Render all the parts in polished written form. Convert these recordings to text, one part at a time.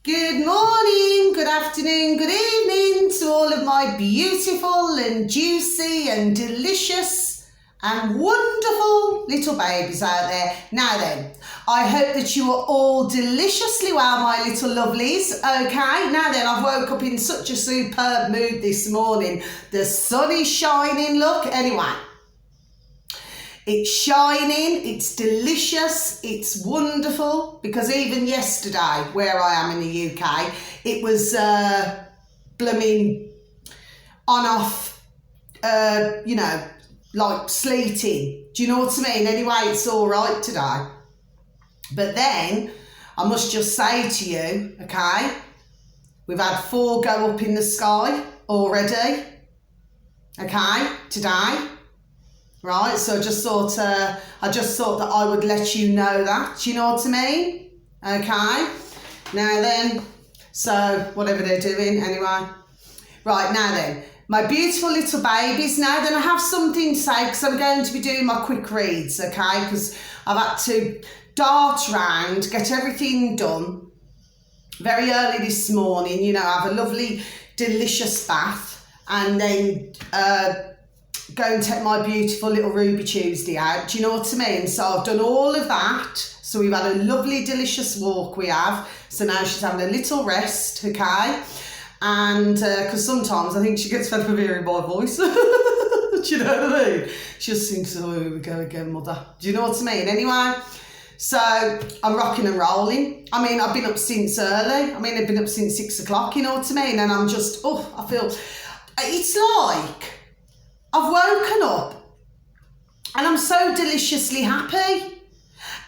Good morning, good afternoon, good evening to all of my beautiful and juicy and delicious and wonderful little babies out there. Now then, I hope that you are all deliciously well, my little lovelies. Okay, now then, I've woke up in such a superb mood this morning. The sun is shining, look. Anyway, it's shining, it's delicious, it's wonderful, because even yesterday, where I am in the UK, it was blooming on off, like sleeting. Do you know what I mean? Anyway, it's all right today. But then, I must just say to you, okay, we've had 4 go up in the sky already, okay, today. Right, so I just thought that I would let you know that. Do you know what I mean? Okay. Now then, so whatever they're doing, anyway. Right, now then, my beautiful little babies. Now then, I have something to say because I'm going to be doing my quick reads, okay? Because I've had to dart round, get everything done very early this morning. You know, have a lovely, delicious bath, and then go and take my beautiful little Ruby Tuesday out. Do you know what I mean? So I've done all of that. So we've had a lovely, delicious walk we have. So now she's having a little rest, okay? And because sometimes I think she gets fed up of hearing my voice. Do you know what I mean? She just thinks, oh, here we go again, mother. Do you know what I mean? Anyway, so I'm rocking and rolling. I mean, I've been up since early. I mean, I've been up since 6 o'clock, you know what I mean? And I'm just, I feel, it's like I've woken up and I'm so deliciously happy.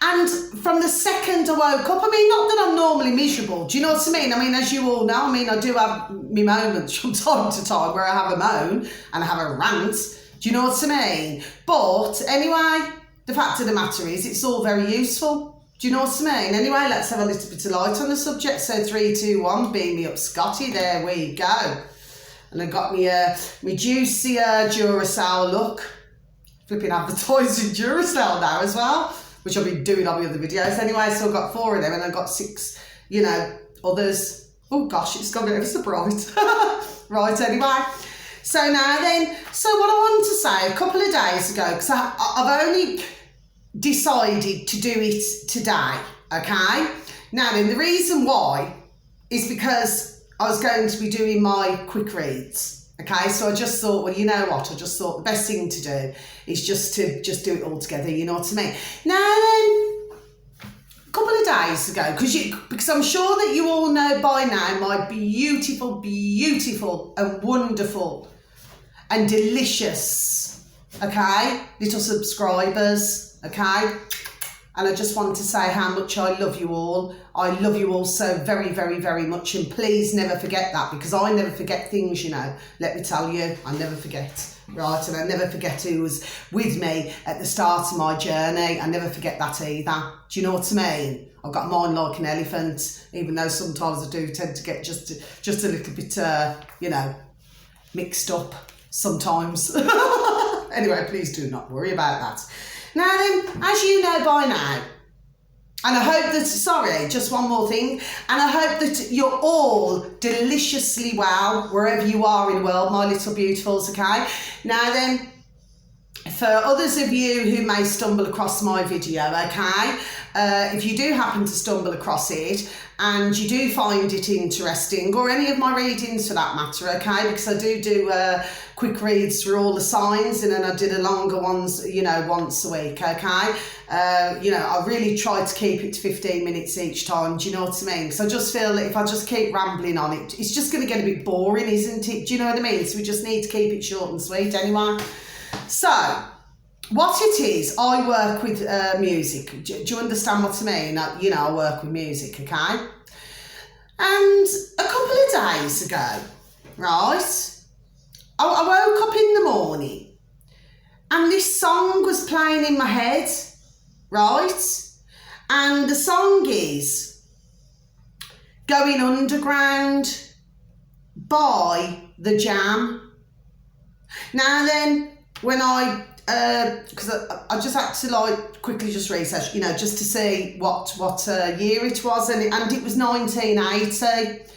And from the second I woke up, I mean, not that I'm normally miserable, do you know what I mean? I mean, as you all know, I mean, I do have my moments from time to time where I have a moan and I have a rant, do you know what I mean? But anyway, the fact of the matter is it's all very useful, do you know what I mean? Anyway, let's have a little bit of light on the subject. So 3, 2, 1, beam me up, Scotty, there we go. And I got me my juicy Duracell look. Flipping advertising Duracell now as well, which I've been doing on my other videos anyway. So I've got 4 of them and I've got 6, others. Oh gosh, it's gone ever so bright. Right, anyway. So now then, so what I wanted to say a couple of days ago, because I've only decided to do it today, okay? Now then, the reason why is because I was going to be doing my quick reads, okay? So I just thought, well, you know what? I just thought the best thing to do is just do it all together, you know what I mean? Now then, a couple of days ago, because I'm sure that you all know by now my beautiful, beautiful and wonderful and delicious, okay, little subscribers, okay? And I just want to say how much I love you all. I love you all so very, very, very much. And please never forget that, because I never forget things, you know. Let me tell you, I never forget. Right, and I never forget who was with me at the start of my journey. I never forget that either. Do you know what I mean? I've got mine like an elephant, even though sometimes I do tend to get just a little bit, mixed up sometimes. Anyway, please do not worry about that. Now then, as you know by now, and I hope that, sorry, just one more thing, and I hope that you're all deliciously well, wherever you are in the world, my little beautifuls, okay? Now then, for others of you who may stumble across my video, okay, if you do happen to stumble across it and you do find it interesting, or any of my readings for that matter, okay, because I do quick reads through all the signs, and then I did a longer ones, once a week, okay? I really try to keep it to 15 minutes each time, do you know what I mean? Because I just feel that if I just keep rambling on it, it's just going to get a bit boring, isn't it? Do you know what I mean? So we just need to keep it short and sweet anyway. So, what it is, I work with music. Do you understand what I mean? I work with music, okay? And a couple of days ago, right, I woke up in the morning and this song was playing in my head, right? And the song is Going Underground by The Jam. Now then, when I because I just had to like quickly just research, you know, just to see what year it was, and it was 1980.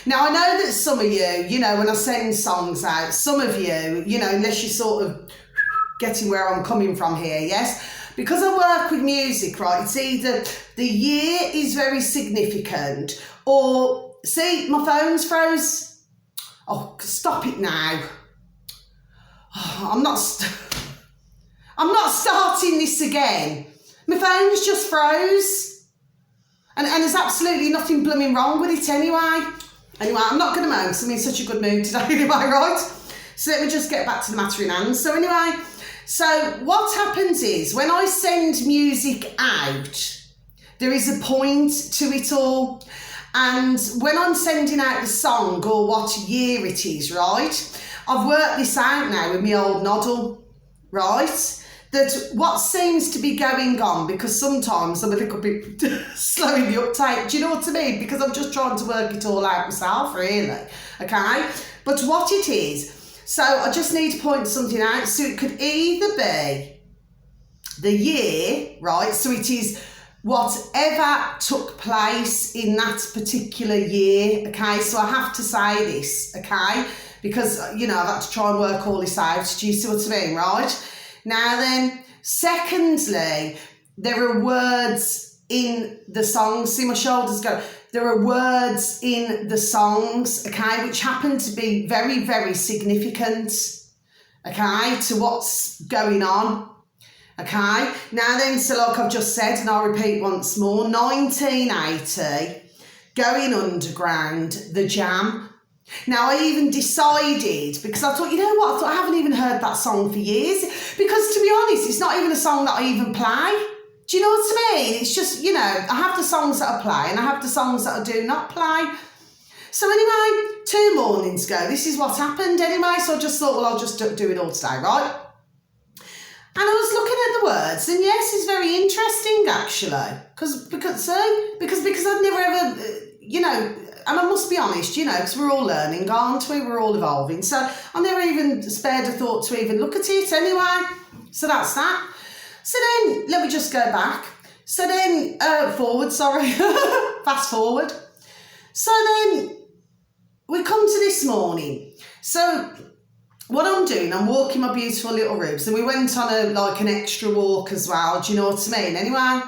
Now, I know that some of you know, when I send songs out, some of you know, unless you're sort of getting where I'm coming from here, yes? Because I work with music, right, it's either the year is very significant or, see, my phone's froze. Oh, stop it now. Oh, I'm not starting this again. My phone's just froze. And there's absolutely nothing blooming wrong with it anyway. Anyway, I'm not going to moan because I'm in such a good mood today anyway, right? So let me just get back to the matter in hand. So anyway, so what happens is when I send music out, there is a point to it all. And when I'm sending out the song or what year it is, right, I've worked this out now with my old noddle, right? That what seems to be going on, because sometimes I'm a little bit slow in the uptake, do you know what I mean? Because I'm just trying to work it all out myself, really, okay? But what it is, so I just need to point something out. So it could either be the year, right? So it is whatever took place in that particular year, okay? So I have to say this, okay? Because, you know, I've had to try and work all this out. Do you see what I mean, right? Now then, secondly, there are words in the songs. See my shoulders go. There are words in the songs, okay, which happen to be very, very significant, okay, to what's going on, okay. Now then, so like I've just said, and I'll repeat once more, 1980, Going Underground, The Jam. Now, I even decided, because I thought, you know what, I thought I haven't even heard that song for years, because to be honest, it's not even a song that I even play. Do you know what I mean? It's just, you know, I have the songs that I play and I have the songs that I do not play. So anyway, 2 mornings ago, this is what happened anyway, so I just thought, well, I'll just do it all today, right? And I was looking at the words, and yes, it's very interesting, actually, because I'd never ever, you know, and I must be honest, you know, because we're all learning, aren't we? We're all evolving. So I never even spared a thought to even look at it anyway. So that's that. So then, let me just go back. So then, forward, sorry, fast forward. So then, we come to this morning. So what I'm doing, I'm walking my beautiful little rubes, and we went on an extra walk as well. Do you know what I mean? Anyway.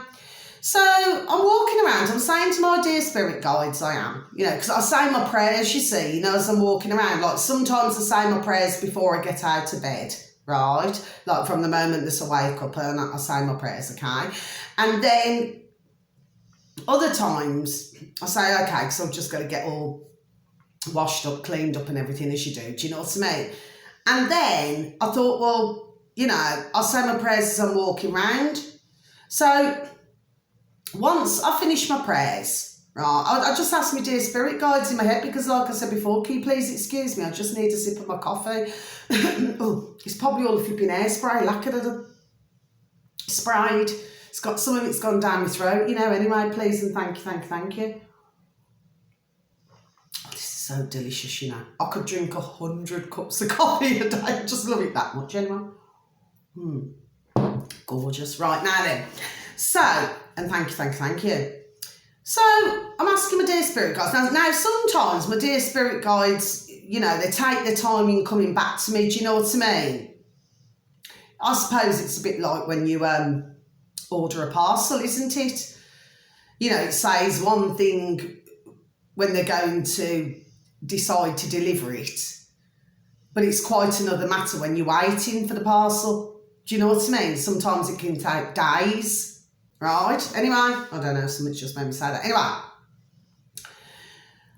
So I'm walking around, I'm saying to my dear spirit guides, I am, you know, because I say my prayers, you see, you know, as I'm walking around. Like sometimes I say my prayers before I get out of bed, right? Like from the moment that I wake up and I say my prayers, okay? And then other times I say, okay, because I've just got to get all washed up, cleaned up and everything as you do you know what I mean? And then I thought, well, you know, I'll say my prayers as I'm walking around. So once I finish my prayers, right, I just ask my dear spirit guides in my head, because like I said before, can you please excuse me, I just need a sip of my coffee. Oh, it's probably all the flipping hairspray, lacquer that I sprayed. It's got, some of it's gone down my throat, you know, anyway, please and thank you. Oh, this is so delicious, you know. I could drink 100 cups of coffee a day. I just love it that much, anyway. Gorgeous. Right, now then. So, and thank you. So, I'm asking my dear spirit guides. Now, sometimes my dear spirit guides, you know, they take their time in coming back to me. Do you know what I mean? I suppose it's a bit like when you order a parcel, isn't it? You know, it says one thing when they're going to decide to deliver it, but it's quite another matter when you're waiting for the parcel. Do you know what I mean? Sometimes it can take days. Right, anyway, I don't know, something just made me say that. Anyway,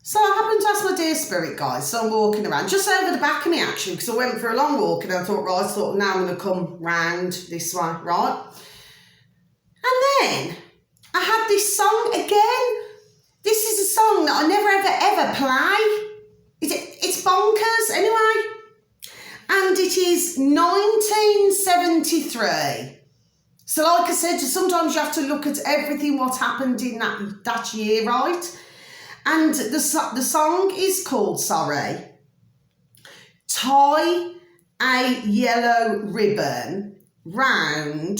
so I happened to ask my dear spirit guides, so I'm walking around, just over the back of me actually, because I went for a long walk and I thought, right, now I'm going to come round this way, right? And then I had this song again. This is a song that I never ever play. It's bonkers, anyway. And it is 1973. So like I said, sometimes you have to look at everything what happened in that year, right? And the song is called, Tie a Yellow Ribbon round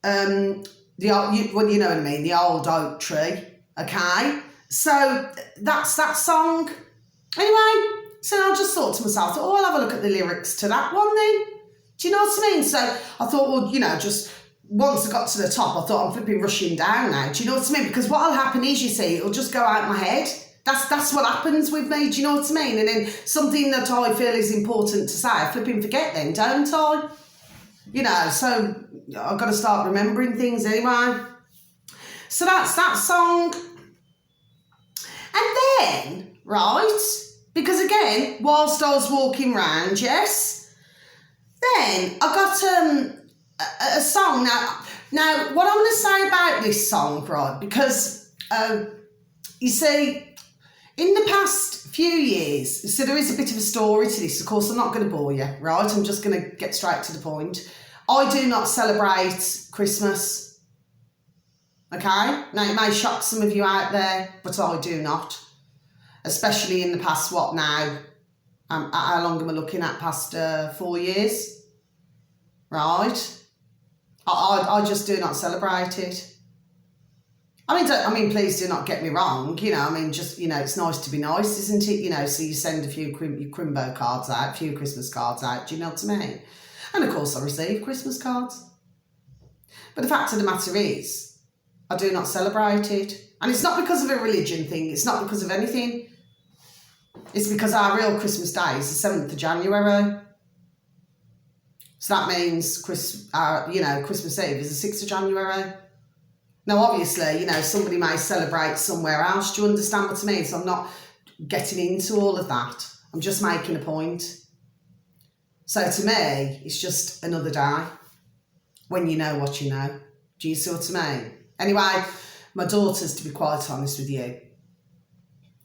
the old, well, you know what I mean, the old oak tree, okay? So that's that song. Anyway, so I just thought to myself, oh, I'll have a look at the lyrics to that one then. Do you know what I mean? So I thought, well, you know, just once I got to the top, I thought I'm flipping rushing down now. Do you know what I mean? Because what will happen is, you see, it'll just go out my head. That's what happens with me, do you know what I mean? And then something that I feel is important to say, I flipping forget then, don't I? You know, so I've got to start remembering things anyway. So that's that song. And then, right, because again, whilst I was walking round, yes, then I got a song. Now, what I'm going to say about this song, right, because, you see, in the past few years, so there is a bit of a story to this. Of course, I'm not going to bore you, right? I'm just going to get straight to the point. I do not celebrate Christmas, okay? Now, it may shock some of you out there, but I do not. Especially in the past, what now? How long am I looking at? Past 4 years, right? I just do not celebrate it. I mean, please do not get me wrong, you know, I mean, just, you know, it's nice to be nice, isn't it? You know, so you send a few Crimbo cards out, a few Christmas cards out, do you know what I mean? And of course I receive Christmas cards. But the fact of the matter is, I do not celebrate it. And it's not because of a religion thing, it's not because of anything. It's because our real Christmas day is the 7th of January. So that means, Christmas Eve is the 6th of January. Now, obviously, you know, somebody may celebrate somewhere else. Do you understand what I mean? So I'm not getting into all of that. I'm just making a point. So to me, it's just another day when you know what you know. Do you see what I mean? Anyway, my daughters, to be quite honest with you,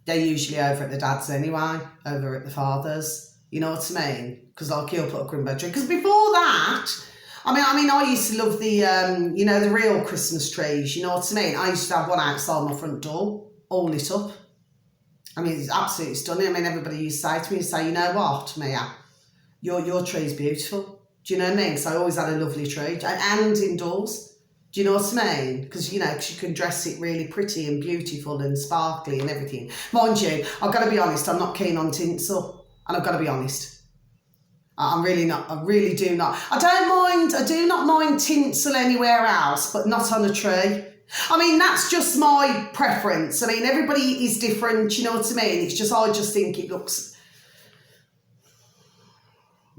they're usually over at the dad's anyway, over at the father's. You know what I mean? Because like he'll put a Crimbo tree. Because before that, I mean, I used to love the, the real Christmas trees, you know what I mean? I used to have one outside my front door, all lit up. I mean, it's absolutely stunning. I mean, everybody used to say to me, you know what, Mia, your tree's beautiful. Do you know what I mean? So I always had a lovely tree, and indoors. Do you know what I mean? Because, you know, cause you can dress it really pretty and beautiful and sparkly and everything. Mind you, I've got to be honest, I'm not keen on tinsel, and I've got to be honest. I'm really not. I really do not. I do not mind tinsel anywhere else, but not on a tree. I mean, that's just my preference. I mean, everybody is different, you know what I mean? It's just, I just think it looks...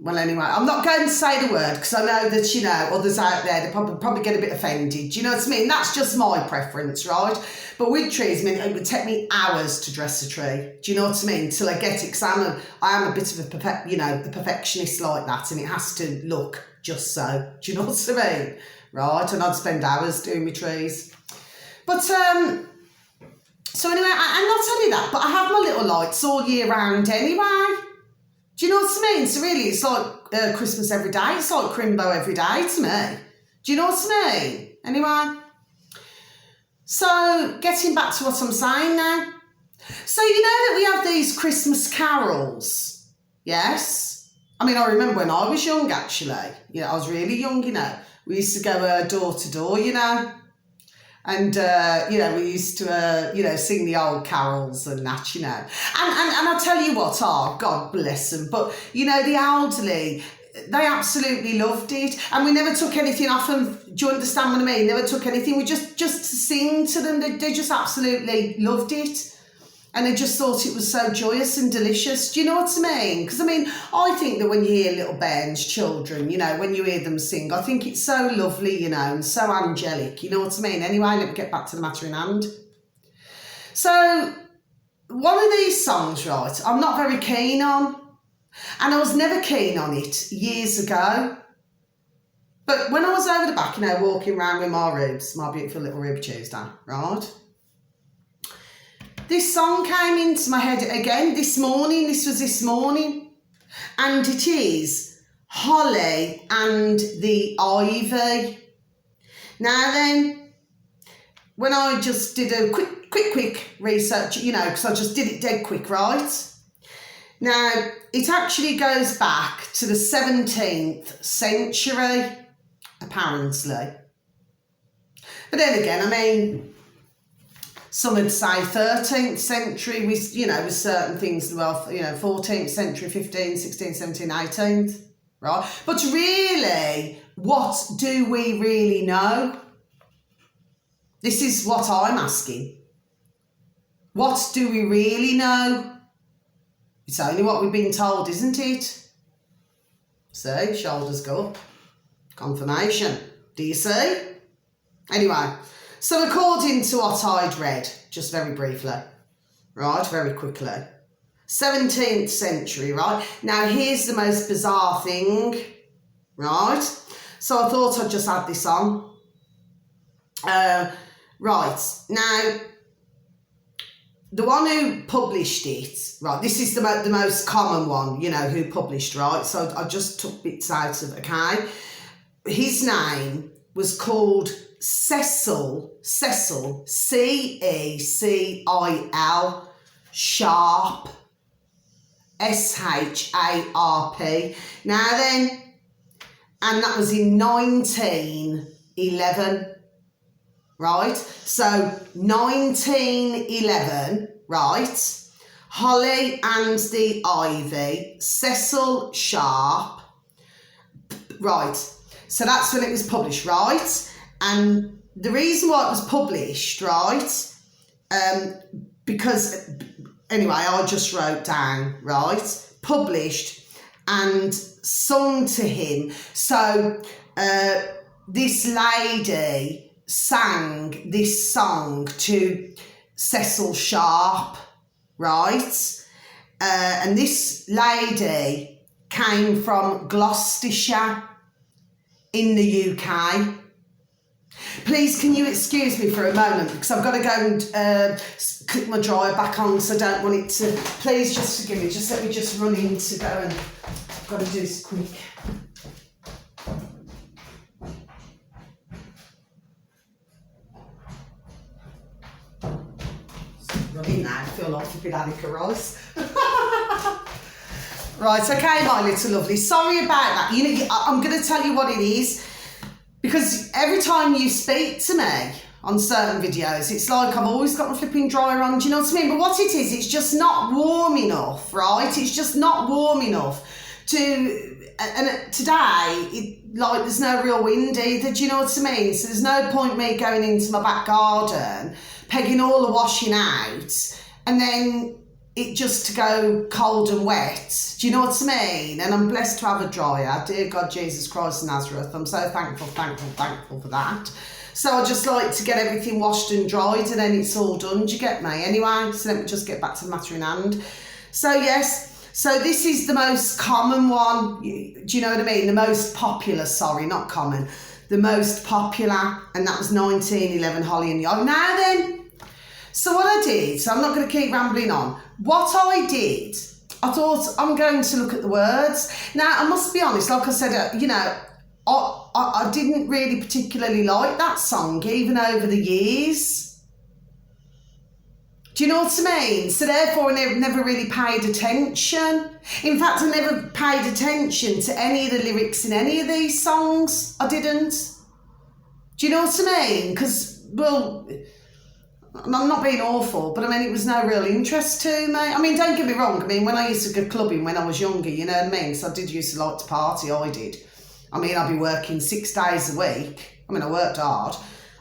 Well, anyway, I'm not going to say the word because I know that, you know, others out there, they probably get a bit offended. Do you know what I mean? That's just my preference, right? But with trees, I mean, it would take me hours to dress a tree. Do you know what I mean? Till I get it, because I am a bit of a perfectionist like that, and it has to look just so. Do you know what I mean? Right? And I'd spend hours doing my trees. But, so anyway, I'm not telling you that, but I have my little lights all year round anyway. Do you know what I mean? So really, it's like Christmas every day. It's like Crimbo every day to me. Do you know what I mean? Anyway. So, getting back to what I'm saying now. So, you know that we have these Christmas carols, yes? I mean, I remember when I was young, actually. You know, I was really young, you know. We used to go door to door, you know. And, we used to, sing the old carols and that, you know. And I'll tell you what, God bless them. But, you know, the elderly, they absolutely loved it. And we never took anything off them. Do you understand what I mean? Never took anything. We just to sing to them. They just absolutely loved it. And they just thought it was so joyous and delicious. Do you know what I mean? Because, I mean, I think that when you hear little bairns, children, you know, when you hear them sing, I think it's so lovely, you know, and so angelic. You know what I mean? Anyway, let me get back to the matter in hand. So, one of these songs, right, I'm not very keen on. And I was never keen on it years ago. But when I was over the back, you know, walking around with my ribs, my beautiful little rib Tuesday, right? This song came into my head again this morning. This was this morning. And it is Holly and the Ivy. Now then, when I just did a quick research, you know, because I just did it dead quick, right? Now, it actually goes back to the 17th century. apparently. But then again, I mean, some would say 13th century with, you know, with certain things, well, you know, 14th century, 15th, 16th, 17th, 18th, right? But really, what do we really know? This is what I'm asking. What do we really know? It's only what we've been told, isn't it? See, shoulders go up. Confirmation. Do you see? Anyway, so according to what I'd read, just very briefly, right, very quickly, 17th century, right? Now, here's the most bizarre thing, right? So I thought I'd just add this on. Right, now, the one who published it, right, this is the most common one, you know, who published, right? So I just took bits out of, okay? His name was called Cecil, Cecil, C-E-C-I-L, Sharp, S-H-A-R-P. Now then, and that was in 1911, right? So 1911, right? Holly and the Ivy, Cecil Sharp, right? So that's when it was published, right? And the reason why it was published, right? Because, anyway, I just wrote down, right? Published and sung to him. So this lady sang this song to Cecil Sharp, right? And this lady came from Gloucestershire in the UK. Please, can you excuse me for a moment, because I've got to go and click my dryer back on, so I don't want it to... Please just forgive me, just let me just run in to go, and I've got to do this quick. Running now, I feel like flipping Annika Rice. Right, okay, my little lovely. Sorry about that. You know, I'm going to tell you what it is. Because every time you speak to me on certain videos, it's like I've always got my flipping dryer on, do you know what I mean? But what it is, it's just not warm enough, right? It's just not warm enough to... And today, like, there's no real wind either, do you know what I mean? So there's no point me going into my back garden, pegging all the washing out, and then it just to go cold and wet. Do you know what I mean? And I'm blessed to have a dryer. Dear God, Jesus Christ of Nazareth. I'm so thankful for that. So I just like to get everything washed and dried, and then it's all done. Do you get me? Anyway, so let me just get back to the matter in hand. So yes, so this is the most common one. Do you know what I mean? The most popular, sorry, not common. The most popular, and that was 1911, Holly and the Ivy. Now then, so what I did, so I'm not going to keep rambling on. What I did, I thought I'm going to look at the words. Now, I must be honest, like I said, you know, I didn't really particularly like that song, even over the years. Do you know what I mean? So therefore, I never really paid attention. In fact, I never paid attention to any of the lyrics in any of these songs. I didn't. Do you know what I mean? Because, well... I'm not being awful, but I mean, it was no real interest to me. I mean, don't get me wrong. I mean, when I used to go clubbing when I was younger, you know what I mean? So I did used to like to party, I did. I mean, I'd be working 6 days a week. I mean, I worked hard.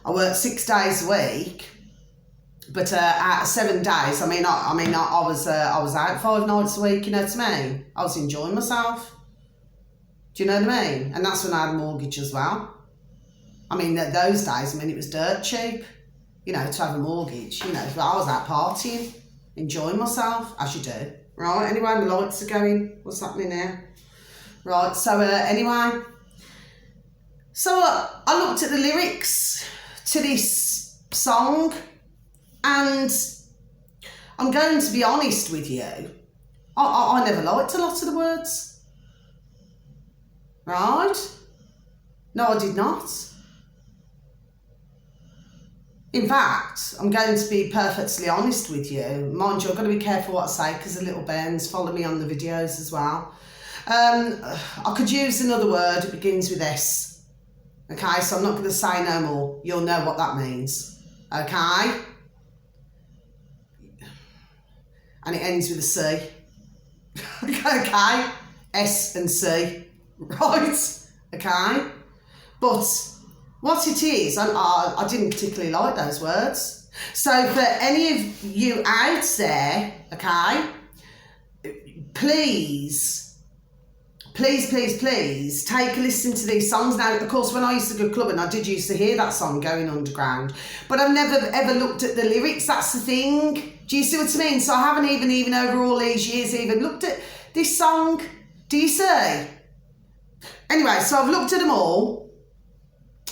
I worked 6 days a week. But out of 7 days, I was out 5 nights a week, you know what I mean? I was enjoying myself. Do you know what I mean? And that's when I had a mortgage as well. I mean, those days, I mean, it was dirt cheap. You know, to have a mortgage, you know, but I was out partying, enjoying myself, as you do. Right, anyway, the lights are going. What's happening now? Right, so anyway. So I looked at the lyrics to this song, and I'm going to be honest with you. I never liked a lot of the words. Right? No, I did not. In fact, I'm going to be perfectly honest with you. Mind you, I've got to be careful what I say because the little bairns follow me on the videos as well. I could use another word. It begins with S. Okay, so I'm not going to say no more. You'll know what that means. Okay? And it ends with a C. Okay? S and C. Right? Okay? But what it is, I didn't particularly like those words. So for any of you out there, okay, please take a listen to these songs. Now, of course, when I used to go clubbing, I did used to hear that song, Going Underground, but I've never ever looked at the lyrics. That's the thing. Do you see what I mean? So I haven't even over all these years even looked at this song. Do you see? Anyway, so I've looked at them all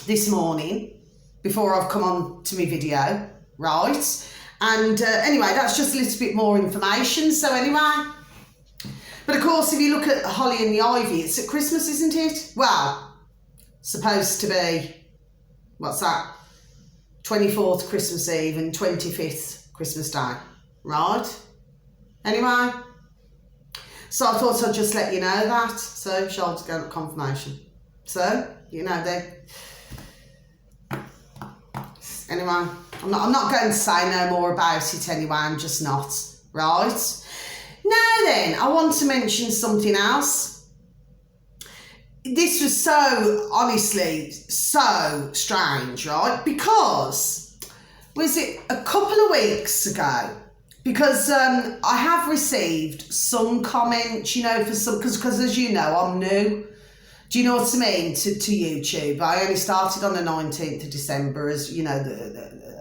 this morning before I've come on to my video, right? And anyway, that's just a little bit more information. So anyway, but of course, if you look at Holly and the Ivy, it's at Christmas, isn't it? Well, supposed to be, what's that? 24th Christmas Eve and 25th Christmas Day, right? Anyway, so I thought I'd just let you know that. So, Charlotte's going at confirmation. So, you know, anyway, I'm not going to say no more about it anyway, I'm just not, right? Now then, I want to mention something else. This was so, honestly, so strange, right? Because, was it a couple of weeks ago? Because I have received some comments, you know, for some, because as you know, I'm new. Do you know what I mean, to YouTube? I only started on the 19th of December, as, you know,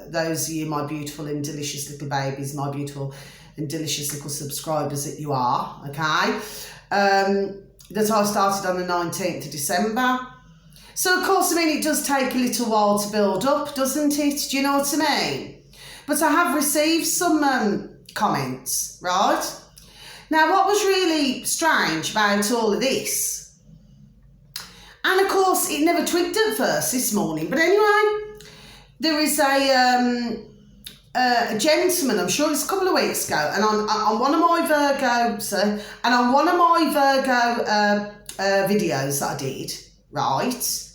those of you, my beautiful and delicious little babies, my beautiful and delicious little subscribers that you are, okay? That I started on the 19th of December. So, of course, I mean, it does take a little while to build up, doesn't it? Do you know what I mean? But I have received some comments, right? Now, what was really strange about all of this, and of course, it never twigged at first this morning, but anyway, there is a gentleman, I'm sure it's a couple of weeks ago, and on one of my Virgo, videos that I did, right,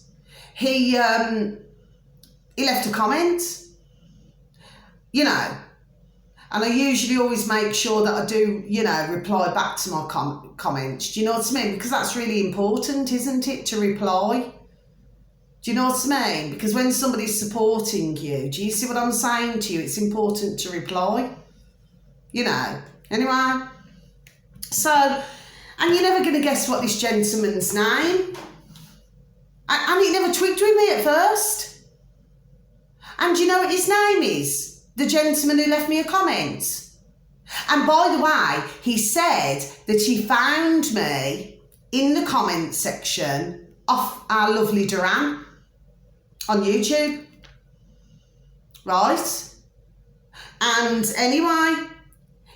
he left a comment, you know, and I usually always make sure that I do, you know, reply back to my comments, do you know what I mean? Because that's really important, isn't it, to reply? Do you know what I mean? Because when somebody's supporting you, do you see what I'm saying to you? It's important to reply, you know. Anyway, so, and you're never going to guess what this gentleman's name, and it never twigged with me at first. And do you know what his name is? The gentleman who left me a comment. And by the way, he said that he found me in the comment section of our lovely Duran on YouTube, right? And anyway,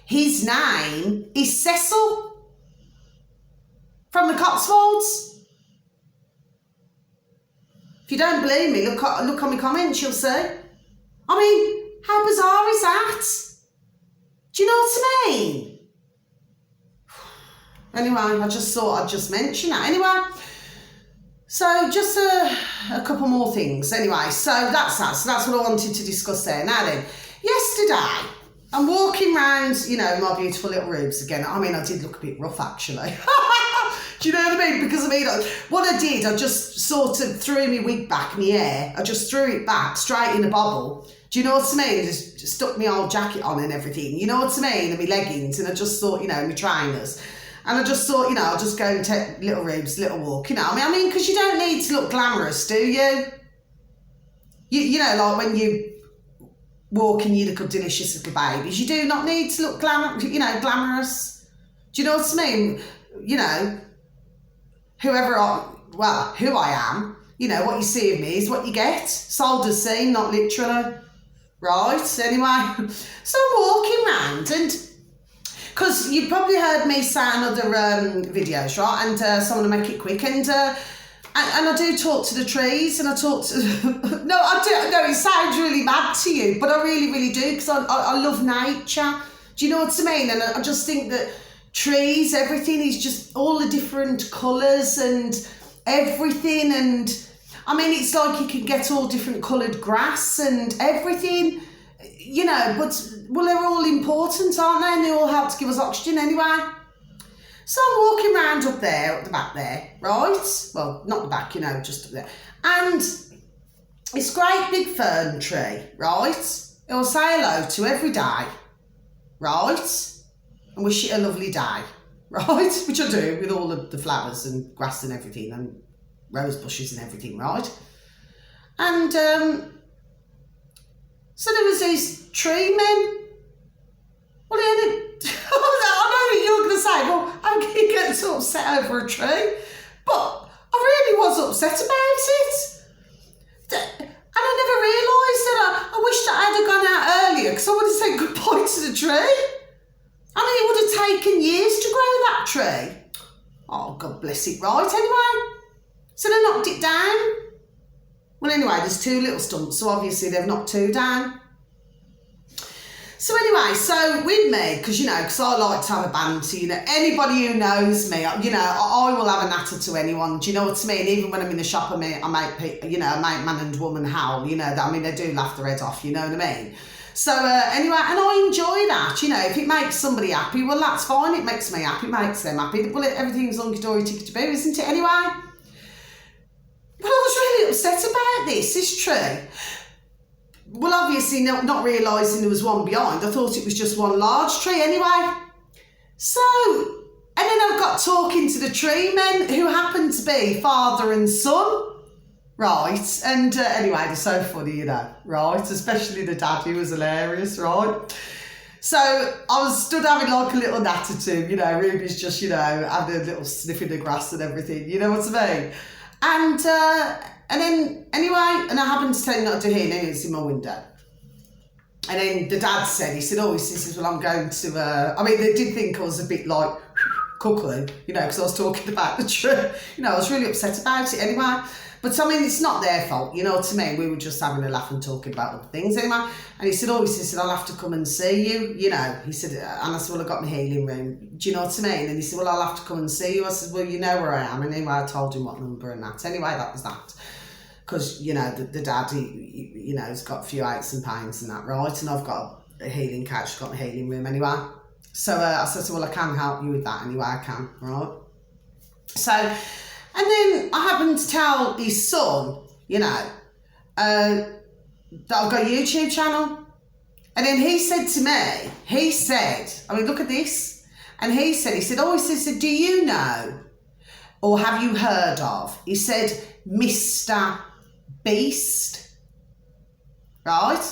his name is Cecil from the Cotswolds. If you don't believe me, look on my comments, you'll see. I mean, how bizarre is that? Do you know what I mean? Anyway, I just thought I'd just mention that. Anyway, so just a couple more things. Anyway, so that's that. So that's what I wanted to discuss there. Now then, yesterday, I'm walking around, you know, my beautiful little rooms again. I mean, I did look a bit rough, actually. Do you know what I mean? Because, I mean, what I did, I just sort of threw my wig back in the air. I just threw it back straight in a bobble. Do you know what I mean? Just stuck my old jacket on and everything. You know what I mean? And my leggings. And I just thought, you know, my trainers. And I just thought, you know, I'll just go and take little ribs, little walk, you know. I mean, because you don't need to look glamorous, do you? You know, like when you walk in your little delicious little babies, you do not need to look glamorous. Do you know what I mean? You know, who I am, you know, what you see of me is what you get. Sold as seen, not literally. Right, anyway. So I'm walking around and, because you've probably heard me say in other videos, right? And so I'm going to make it quick. And I do talk to the trees, and I talk to... No, I do. No, it sounds really mad to you, but I really, really do, because I love nature. Do you know what I mean? And I just think that trees, everything is just all the different colours and everything. And I mean, it's like you can get all different coloured grass and everything, you know, but, well, they're all important, aren't they? And they all help to give us oxygen anyway. So I'm walking around up there, at the back there, right? Well, not the back, you know, just up there. And this great big fern tree, right? I'll say hello to every day, right? And wish it a lovely day, right? Which I do with all of the flowers and grass and everything and rose bushes and everything, right? And so there was these tree men. Well, I know you're going to say, well, I'm going to get so upset over a tree, but I really was upset about it. And I never realised that I wish that I'd have gone out earlier because I would have said goodbye to the tree. I mean, it would have taken years to grow that tree. Oh, God bless it, right? Anyway, so they knocked it down. Well, anyway, there's 2 little stumps, so obviously they've knocked 2 down. So anyway, so with me, because, you know, because I like to have a banter, you know, anybody who knows me, you know, I will have a natter to anyone, do you know what I mean? Even when I'm in the shop, I make man and woman howl, you know, I mean, they do laugh their head off, you know what I mean? So anyway, and I enjoy that, you know, if it makes somebody happy, well, that's fine, it makes me happy, it makes them happy, well, everything's hunky-dory, ticky-boo, isn't it, anyway? But I was really upset about this tree. Well, obviously not realising there was one behind. I thought it was just one large tree anyway. So, and then I got talking to the tree men who happened to be father and son, right? And anyway, they're so funny, you know, right? Especially the dad, he was hilarious, right? So I was stood having like a little natter to him, you know, Ruby's just, you know, having a little sniff in the grass and everything, you know what I mean? And then, anyway, and I happened to tell him not to hear, and it's in my window. And then the dad said, he said, well, I'm going to, I mean, they did think I was a bit like cuckoo, you know, because I was talking about the tree. You know, I was really upset about it anyway. But, I mean, it's not their fault, you know what I mean? We were just having a laugh and talking about other things anyway. And he said, I'll have to come and see you, you know. He said, and I said, well, I've got my healing room. Do you know what I mean? And he said, well, I'll have to come and see you. I said, well, you know where I am. And anyway, I told him what number and that. Anyway, that was that. Because, you know, the dad, he, you know, he's got a few aches and pains and that, right? And I've got a healing couch, got my healing room anyway. So I said, well, I can help you with that anyway, I can, right? So, and then I happened to tell his son, you know, that I've got a YouTube channel. And then he said to me, I mean, look at this. And he said, do you know, or have you heard of, he said, Mr. Beast, right?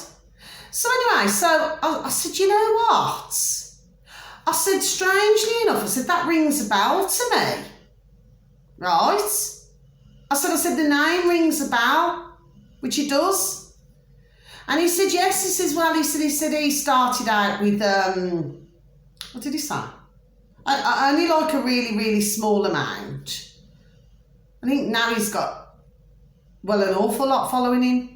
So anyway, so I said, you know what? I said, strangely enough, I said, that rings a bell to me, right? I said, the name rings a bell, which it does. And he said, yes, he says, well, he said he started out with, what did he say? Only like a really, really small amount. I think now he's got, well, an awful lot following him.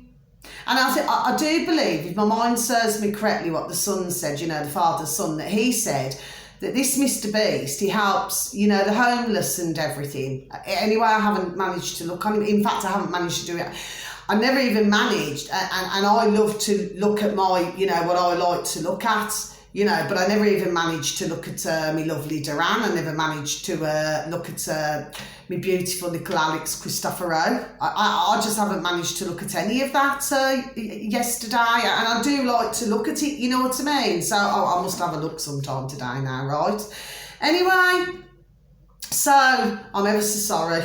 And I do believe, if my mind serves me correctly, what the son said, you know, the father's son, that he said that this Mr. Beast, he helps, you know, the homeless and everything. Anyway, I haven't managed to look on him. In fact, I haven't managed to do it. I never even managed, and I love to look at my, you know, what I like to look at, you know, but I never even managed to look at my lovely Duran. I never managed to look at my beautiful little Alex Cristoforo. I just haven't managed to look at any of that yesterday, and I do like to look at it, you know what I mean? So I must have a look sometime today now, right? Anyway, so I'm ever so sorry.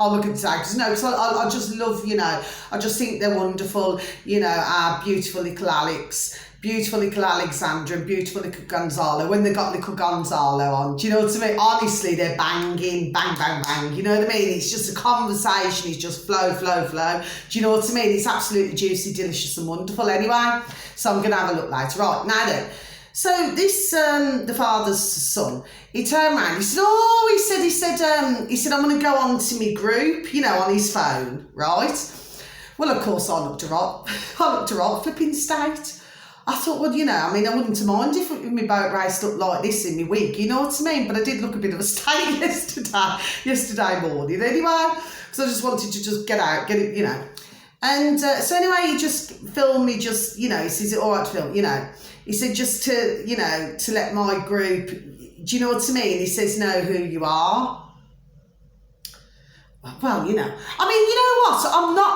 I'll look at that because I just love, you know, I just think they're wonderful, you know, our beautiful little Alex, beautiful little Alexandra and beautiful little Gonzalo, when they got little Gonzalo on, do you know what I mean? Honestly, they're banging, bang, bang, bang, you know what I mean? It's just a conversation, it's just flow, flow, flow. Do you know what I mean? It's absolutely juicy, delicious and wonderful anyway. So I'm going to have a look later. Right, now then. So this, the father's son, he turned around, he said, I'm going to go on to my group, you know, on his phone, right? Well, of course, I looked her up, flipping state. I thought, well, you know, I mean, I wouldn't have minded if my boat race looked like this in my wig, you know what I mean? But I did look a bit of a state yesterday morning anyway. So I just wanted to just get out, get it, you know. And so anyway, he just filmed me, just, you know, he says, all right to film, you know. He said, just to, you know, to let my group, do you know what I mean? He says, know who you are. Well, you know, I mean, you know what?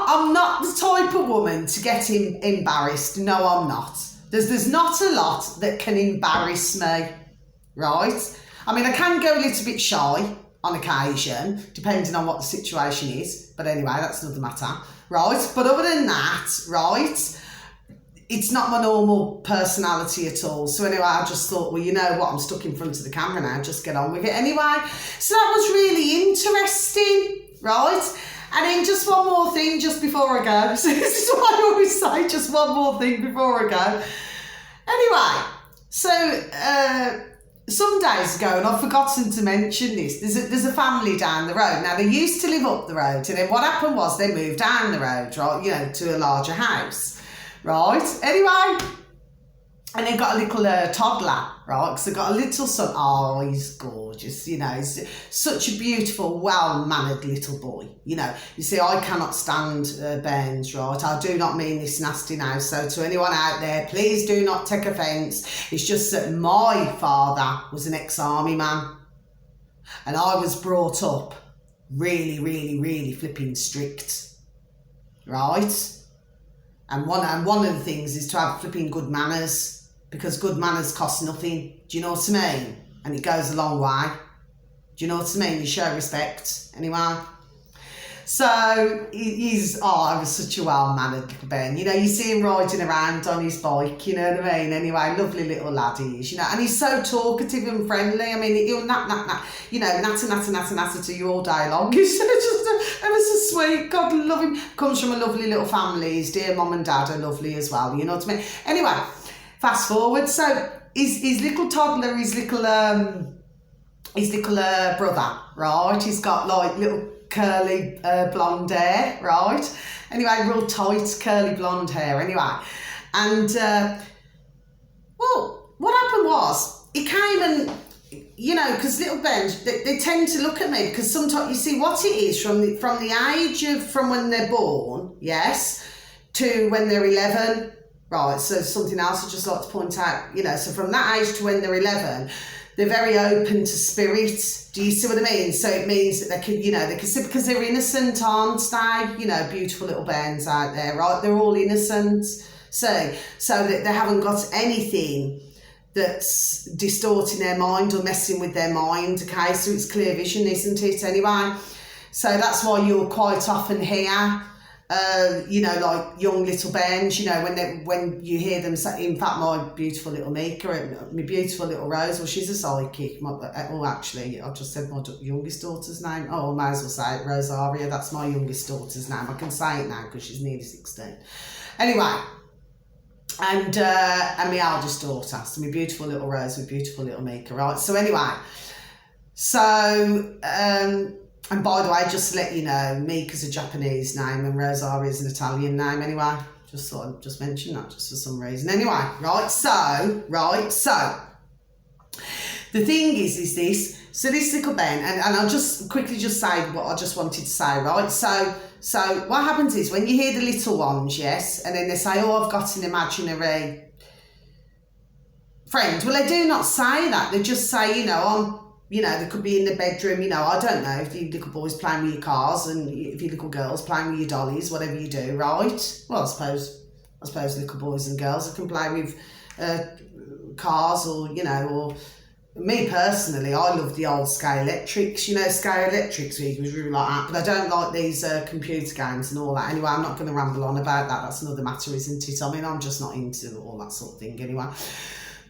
I'm not the type of woman to get embarrassed. No, I'm not. There's not a lot that can embarrass me, right? I mean, I can go a little bit shy on occasion, depending on what the situation is. But anyway, that's another matter, right? But other than that, right, it's not my normal personality at all. So anyway, I just thought, well, you know what? I'm stuck in front of the camera now. Just get on with it anyway. So that was really interesting. Right, and then just one more thing just before I go. So this is what I always say, just one more thing before I go. Anyway, so some days ago, and I've forgotten to mention this, there's a family down the road. Now, they used to live up the road, and then what happened was they moved down the road, right, you know, to a larger house, right? Anyway, and they got a little toddler, right? Because they got a little son. Oh, he's gorgeous, you know. He's such a beautiful, well-mannered little boy, you know. You see, I cannot stand bairns, right? I do not mean this nasty now. So to anyone out there, please do not take offence. It's just that my father was an ex-army man. And I was brought up really, really, really flipping strict, right? And one of the things is to have flipping good manners, because good manners cost nothing. Do you know what I mean? And it goes a long way. Do you know what I mean? You show respect anyway. So he's, I was such a well-mannered little Ben. You know, you see him riding around on his bike, you know what I mean? Anyway, lovely little lad he is, you know. And he's so talkative and friendly. I mean, he'll nat, you know, natter to you all day long. He's just ever so sweet. God love him. Comes from a lovely little family. His dear mum and dad are lovely as well, you know what I mean? Anyway, fast forward. So his little toddler, his little brother, right? He's got like little curly blonde hair, right? Anyway, real tight curly blonde hair anyway. And well, what happened was he came and, you know, because little Ben, they tend to look at me, because sometimes you see what it is from the age of, from when they're born, yes, to when they're 11, right? So something else I just like to point out, you know, so from that age to when they're 11, they're very open to spirit. Do you see what I mean? So it means that they can, you know, they can see, because they're innocent, aren't they? You know, beautiful little bairns out there, right? They're all innocent. So that they haven't got anything that's distorting their mind or messing with their mind, okay? So it's clear vision, isn't it, anyway? So that's why you'll quite often hear, you know, like young little bairns, you know, when you hear them say, in fact, my beautiful little Mika, my beautiful little Rose, well, she's a psychic. Actually, I've just said my youngest daughter's name. Oh, I might as well say it, Rosaria. That's my youngest daughter's name. I can say it now because she's nearly 16. Anyway, and my eldest daughter, so my beautiful little Rose, my beautiful little Mika, right? So anyway, so and by the way, just to let you know, Mika's a Japanese name and Rosaria is an Italian name anyway. Just thought I'd just mention that just for some reason. Anyway, so, the thing is this, so this little Ben, and I'll just quickly just say what I just wanted to say, right? So what happens is when you hear the little ones, yes, and then they say, oh, I've got an imaginary friend. Well, they do not say that. They just say, you know, they could be in the bedroom, you know, I don't know, if your little boys playing with your cars and if your little girls playing with your dollies, whatever you do, right? Well, I suppose little boys and girls can play with cars, or, you know, or me personally, I love the old Scalextrics, you know, Scalextrics was really like that, but I don't like these computer games and all that. Anyway, I'm not going to ramble on about that, that's another matter, isn't it? I mean, I'm just not into all that sort of thing anyway.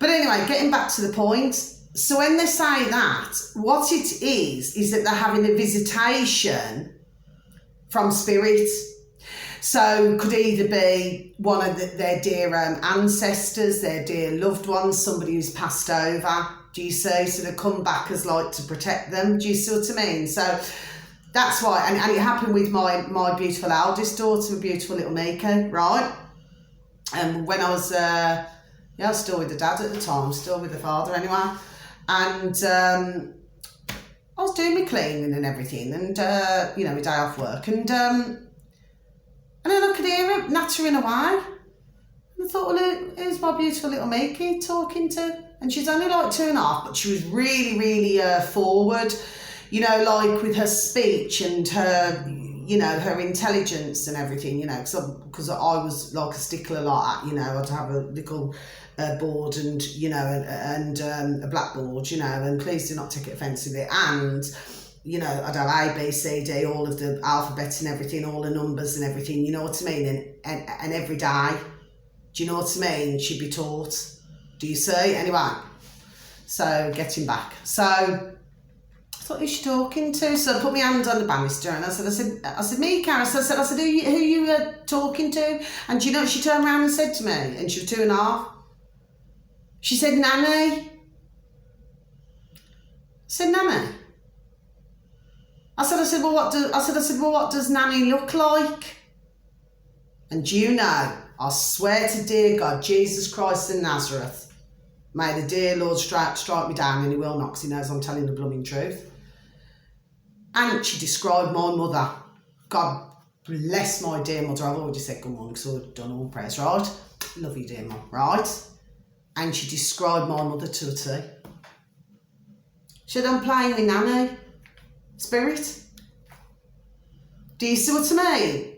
But anyway, getting back to the point, so when they say that, what it is that they're having a visitation from spirit. So it could either be one of their dear ancestors, their dear loved ones, somebody who's passed over, do you see? So they come back as like to protect them, do you see what I mean? So that's why, and it happened with my beautiful eldest daughter, beautiful little Mika, right? And when I was Yeah, I was still with the dad at the time, still with the father anyway. And I was doing my cleaning and everything, and you know, my day off work, and then I could hear her nattering away. And I thought, well, who's my beautiful little Miki talking to? And she's only like 2.5, but she was really, really forward, you know, like with her speech and her, you know, her intelligence and everything, you know, because I was like a stickler like that, you know, I'd have a little board and, you know, and a blackboard, you know, and please do not take it offensively. And, you know, I'd have A, B, C, D, all of the alphabet and everything, all the numbers and everything, you know what I mean? And every day, do you know what I mean? She'd be taught. Do you see? Anyway, so getting back. So I thought, who's she talking to? So I put my hand on the banister and I said, Mika. I said, who you talking to? And do you know what she turned around and said to me? And she was 2.5. She said, Nanny. I said, Nanny. I said, well, what does Nanny look like? And do you know, I swear to dear God, Jesus Christ of Nazareth, may the dear Lord strike me down, and he will not, because he knows I'm telling the blooming truth. And she described my mother. God bless my dear mother. I've already said good morning because I've done all prayers, right? Love you, dear mum, right? And she described my mother to a T. She said, I'm playing with Nanny. Spirit. Do you see what I mean?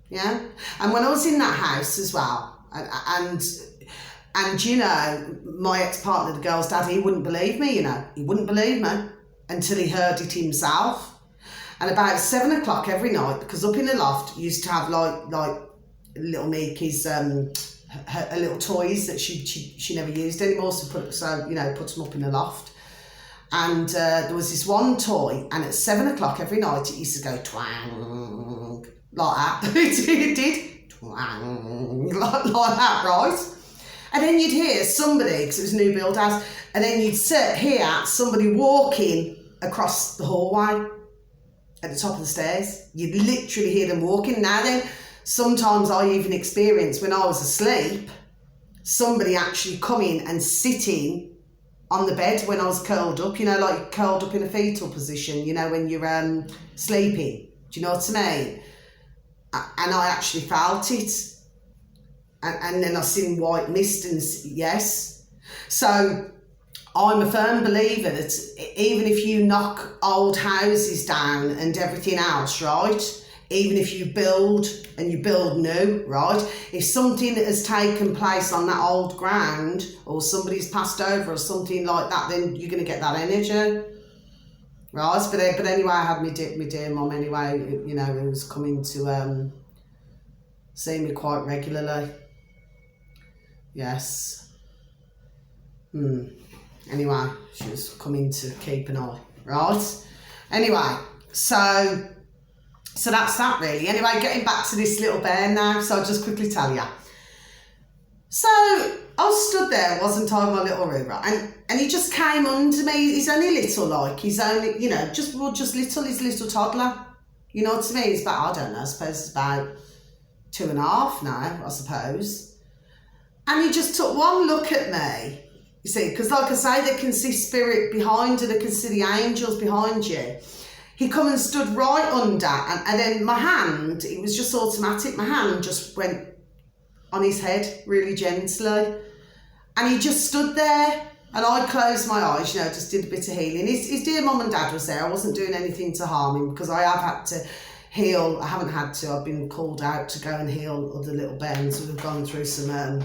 Yeah? And when I was in that house as well, and you know, my ex-partner, the girl's dad, he wouldn't believe me, you know. He wouldn't believe me until he heard it himself. And about 7 o'clock every night, because up in the loft, used to have like little Miki's her little toys that she never used anymore, so you know, put them up in the loft. And there was this one toy, and at 7 o'clock every night, it used to go twang, like that. It did, twang, like that, right? And then you'd hear somebody, because it was a new build house, and then you'd hear somebody walking across the hallway at the top of the stairs. You'd literally hear them walking. Now then, sometimes I even experienced when I was asleep, somebody actually coming and sitting on the bed when I was curled up, you know, like curled up in a fetal position, you know, when you're sleeping. Do you know what I mean? And I actually felt it. And then I seen white mist, and yes. So I'm a firm believer that even if you knock old houses down and everything else, right? Even if you build and you build new, right? If something has taken place on that old ground, or somebody's passed over or something like that, then you're going to get that energy, right? But anyway, I had my dear mum anyway, you know, who was coming to see me quite regularly. Yes. Anyway, she was coming to keep an eye, right? Anyway, so that's that really. Anyway, getting back to this little bear now, so I'll just quickly tell you. So I was stood there, wasn't I, in my little room, right? And he just came under me. He's only little, like, he's only, you know, just little, he's a little toddler. You know what I mean? He's about, I don't know, I suppose it's about 2.5 now, I suppose. And he just took one look at me, you see, because like I say, they can see spirit behind you, they can see the angels behind you. He come and stood right under, and then my hand, it was just automatic, my hand just went on his head really gently. And he just stood there, and I closed my eyes, you know, just did a bit of healing. His dear mum and dad was there. I wasn't doing anything to harm him, because I have had to heal. I haven't had to, I've been called out to go and heal other little bairns who have gone through some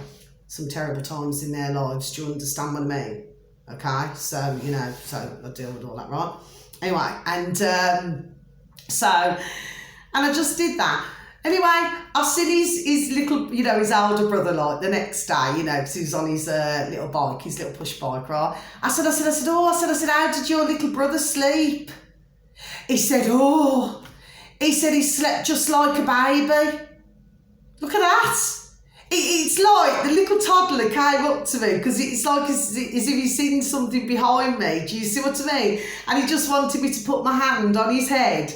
terrible times in their lives. Do you understand what I mean? Okay, so, you know, so I deal with all that, right? Anyway, and I just did that. Anyway, I seen his little, you know, his older brother, like, the next day, you know, because he was on his little bike, his little push bike, right? I said, how did your little brother sleep? He said, he slept just like a baby. Look at that. It's like the little toddler came up to me, because it's like as if he's seen something behind me. Do you see what I mean? And he just wanted me to put my hand on his head.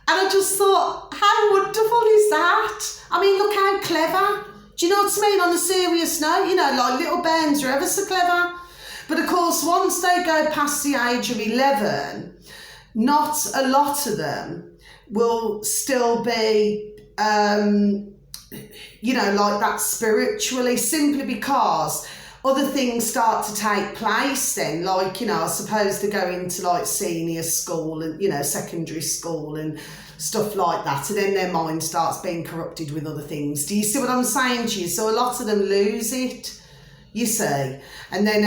And I just thought, how wonderful is that? I mean, look how clever. Do you know what I mean? On a serious note, you know, like little bairns are ever so clever. But of course, once they go past the age of 11, not a lot of them will still be, you know, like that spiritually, simply because other things start to take place then, like, you know, I suppose they go into like senior school and, you know, secondary school and stuff like that, and then their mind starts being corrupted with other things. Do you see what I'm saying to you? So a lot of them lose it, you see, and then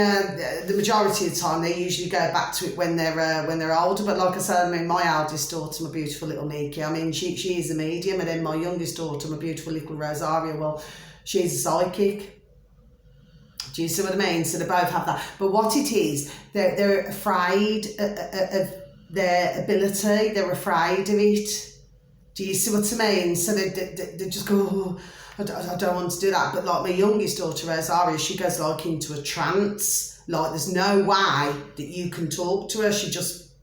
the majority of the time they usually go back to it when they're older. But like I said, I mean, my eldest daughter, my beautiful little Nikki, I mean, she is a medium, and then my youngest daughter, my beautiful little Rosaria, well, she's a psychic. Do you see what I mean? So they both have that. But what it is, they're afraid of their ability, they're afraid of it. Do you see what I mean? So they just go, oh, I don't want to do that. But like my youngest daughter, Rosaria, she goes like into a trance. Like there's no way that you can talk to her. She just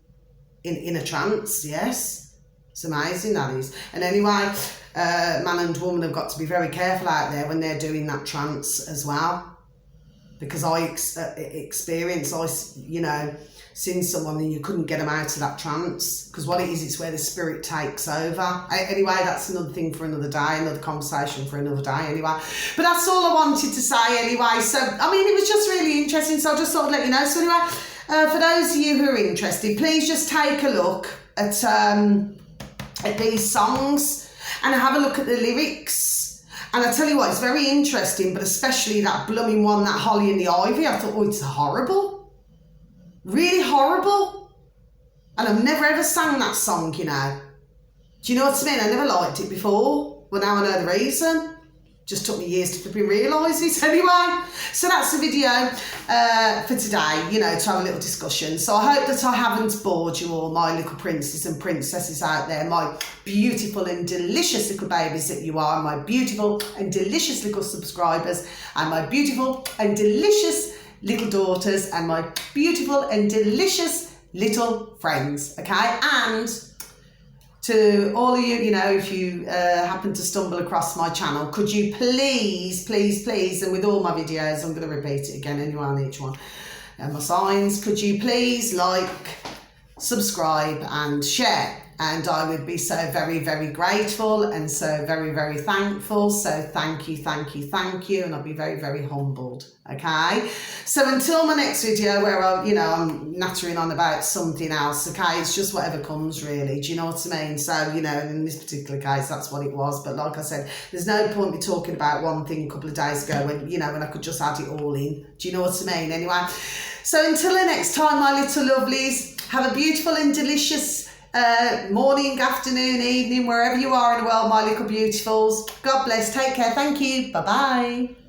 in a trance, yes. It's amazing, that is. And anyway, man and woman have got to be very careful out there when they're doing that trance as well. Because I experienced, you know, seen someone and you couldn't get them out of that trance. Because what it is, it's where the spirit takes over. Anyway, that's another thing for another day, another conversation for another day anyway. But that's all I wanted to say anyway. So, I mean, it was just really interesting, so I just thought I'd let you know. So anyway, for those of you who are interested, please just take a look at these songs and have a look at the lyrics. And I tell you what, it's very interesting, but especially that blooming one, that Holly and the Ivy, I thought, oh, it's horrible. Really horrible. And I've never ever sang that song, you know. Do you know what I mean? I never liked it before. Well, now I know the reason. Just took me years to flipping realise it anyway. So that's the video for today, you know, to have a little discussion. So I hope that I haven't bored you all, my little princes and princesses out there, my beautiful and delicious little babies that you are, my beautiful and delicious little subscribers, and my beautiful and delicious little daughters, and my beautiful and delicious little friends, okay? And to all of you, you know, if you happen to stumble across my channel, could you please, please, please, and with all my videos, I'm going to repeat it again anyway on each one, and my signs, could you please like, subscribe and share? And I would be so very, very grateful and so very, very thankful. So thank you, thank you, thank you. And I'll be very, very humbled. Okay. So until my next video where I'm nattering on about something else. Okay. It's just whatever comes really. Do you know what I mean? So, you know, in this particular case, that's what it was. But like I said, there's no point me talking about one thing a couple of days ago when, you know, when I could just add it all in. Do you know what I mean? Anyway. So until the next time, my little lovelies, have a beautiful and delicious morning, afternoon, evening, wherever you are in the world, my little beautifuls. God bless. Take care. Thank you. Bye-bye.